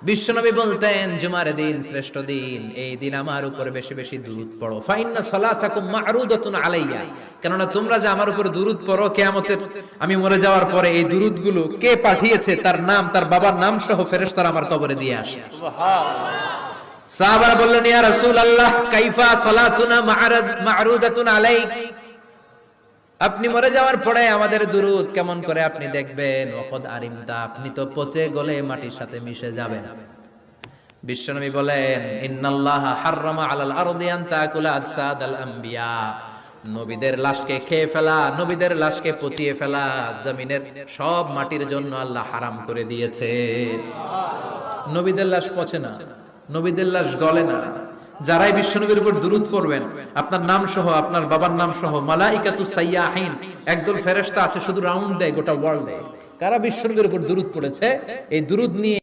বিশ্বনবী বলতেন জুমার দিন শ্রেষ্ঠ দিন, এই দিন আমার উপর বেশি বেশি দুরূদ পড়ো। ফাইন্না সালাতাকুম মা'রুদাতুন আলাইয়া, কেননা তোমরা যে আমার উপর দুরূদ পড়ো, কিয়ামতের আমি মরে যাওয়ার পরে এই দুরূদগুলো কে পাঠিয়েছে তার নাম, তার বাবার নাম সহ ফেরেশতারা আমার কবরে দিয়ে আসে। সুবহানাল্লাহ। সাহাবারা বললেন, ইয়া রাসূলুল্লাহ কাইফা সালাতুনা মা'রুদাতুন আলাইক, আপনি মরে যাওয়ার পরে আমাদের দুরূদ কেমন করে আপনি দেখবেন? ওয়াকাদ আরিমতা, আপনি তো পচে গলে মাটির সাথে মিশে যাবেন। বিশ্বনবী বলেন, ইন্নাল্লাহা হাররামা আলাল আরদি আন তাকুলা আজসাদাল আম্বিয়া, নবীদের লাশকে খেয়ে ফেলা, নবীদের লাশকে পচিয়ে ফেলা জমিনের সব মাটির জন্য আল্লাহ হারাম করে দিয়েছে। নবীদের লাশ পচে না, নবীদের লাশ গলে না। যারাই বিশ্বনবীর উপর দুরূদ পড়বেন, আপনার নাম সহ, আপনার বাবার নাম সহ, মালাইকাতু সাইয়াহিন, একদল ফেরেশতা আছে শুধু রাউন্ড দেয় গোটা ওয়ার্ল্ডে, কারা বিশ্বনবীর উপর দুরূদ পড়েছে, এই দুরূদ নিয়ে